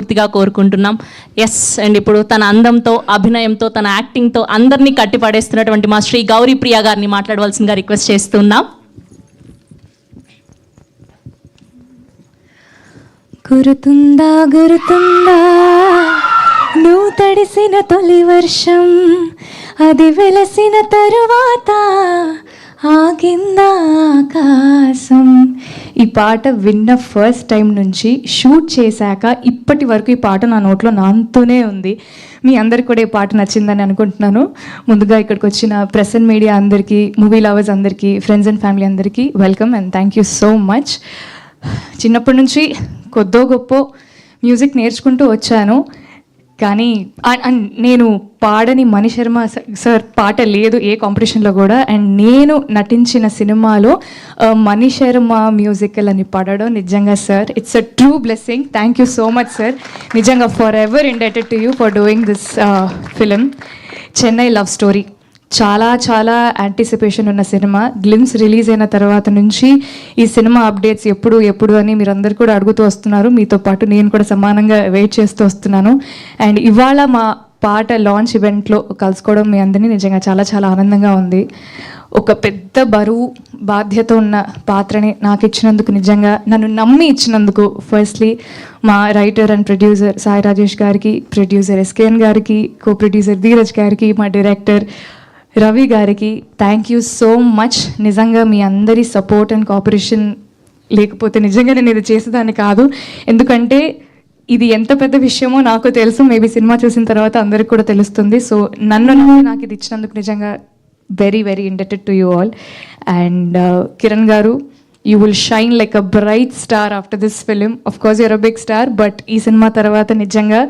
మనస్ఫూర్తిగా కోరుకుంటున్నాం. Yes, and ఇప్పుడు తన అందంతో, అభినయంతో, తన యాక్టింగ్తో అందరినీ కట్టిపడేస్తున్నటువంటి మా శ్రీ గౌరీ ప్రియ గారిని మాట్లాడవలసిందిగా రిక్వెస్ట్ చేస్తున్నాం. గురుతుందా గురుతుందా నువ్వు తడిసిన తొలి వర్షం, అది వెలసిన తరువాత ఆగిందా ఆకాశం. ఈ పాట విన్న ఫస్ట్ టైం నుంచి షూట్ చేశాక ఇప్పటి వరకు ఈ పాట నా నోట్లో నానుతూనే ఉంది. మీ అందరికి కూడా ఈ పాట నచ్చిందని అనుకుంటున్నాను. ముందుగా ఇక్కడికి వచ్చిన ప్రెస్ అండ్ మీడియా అందరికీ, మూవీ లవర్స్ అందరికీ, ఫ్రెండ్స్ అండ్ ఫ్యామిలీ అందరికీ welcome and thank you so much. చిన్నప్పటి నుంచి కొద్దో గొప్ప మ్యూజిక్ నేర్చుకుంటూ వచ్చాను, కానీ నేను పాడని మణిశర్మ సార్ పాట లేదు ఏ కాంపిటీషన్లో కూడా. అండ్ నేను నటించిన సినిమాలో మణిశర్మ మ్యూజికల్ అని పాడడం నిజంగా sir, it's a true blessing. Thank you so much sir. నిజంగా forever indebted to you for doing this film. Chennai love story చాలా చాలా యాంటిసిపేషన్ ఉన్న సినిమా. గ్లిమ్స్ రిలీజ్ అయిన తర్వాత నుంచి ఈ సినిమా అప్డేట్స్ ఎప్పుడు అని మీరందరూ కూడా అడుగుతూ వస్తున్నారు. మీతో పాటు నేను కూడా సమానంగా వెయిట్ చేస్తూ వస్తున్నాను. అండ్ ఇవాళ మా పాట లాంచ్ ఈవెంట్లో కలుసుకోవడం మీ అందరినీ నిజంగా చాలా చాలా ఆనందంగా ఉంది. ఒక పెద్ద బరువు బాధ్యత ఉన్న పాత్రని నాకు ఇచ్చినందుకు, నిజంగా నన్ను నమ్మి ఇచ్చినందుకు ఫస్ట్లీ మా writer and producer Sai Rajesh గారికి, ప్రొడ్యూసర్ ఎస్కేఎన్ గారికి, కో ప్రొడ్యూసర్ ధీరజ్ గారికి, మా డైరెక్టర్ రవి గారికి థ్యాంక్ యూ సో మచ్. నిజంగా మీ అందరి సపోర్ట్ అండ్ కోఆపరేషన్ లేకపోతే నిజంగా నేను ఇది చేసేదాన్ని కాదు. ఎందుకంటే ఇది ఎంత పెద్ద విషయమో నాకు తెలుసు, మేబీ సినిమా చూసిన తర్వాత అందరికి కూడా తెలుస్తుంది. సో నాకు ఇది ఇచ్చినందుకు నిజంగా very very indebted to you all. And Kiran garu, you will shine like a bright star after this film. Of course you're a big star, but ఈ సినిమా తర్వాత నిజంగా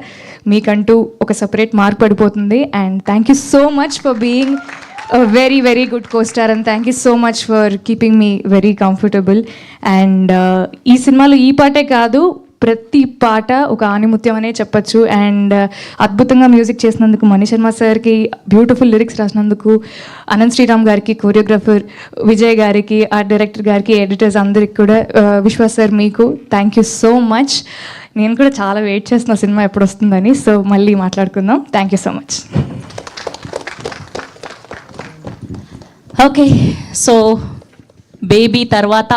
మీకంటూ ఒక సపరేట్ మార్క్ పడిపోతుంది. And thank you so much for being a very very good co-star and thank you so much for keeping me very comfortable. And ఈ సినిమాలో ఈ పాటే కాదు, ప్రతి పాట ఒక ఆణిముత్యం అనే చెప్పచ్చు. అండ్ అద్భుతంగా మ్యూజిక్ చేసినందుకు మణిశర్మ సార్కి, బ్యూటిఫుల్ లిరిక్స్ రాసినందుకు అనంత్ శ్రీరామ్ గారికి, కొరియోగ్రాఫర్ విజయ్ గారికి, ఆర్ట్ డైరెక్టర్ గారికి, ఎడిటర్స్ అందరికి కూడా, విశ్వాస్ సార్ మీకు థ్యాంక్ యూ సో మచ్. నేను కూడా చాలా వెయిట్ చేస్తున్నా సినిమా ఎప్పుడు వస్తుందని. సో మళ్ళీ మాట్లాడుకుందాం. Thank you so much. Okay, so baby తర్వాత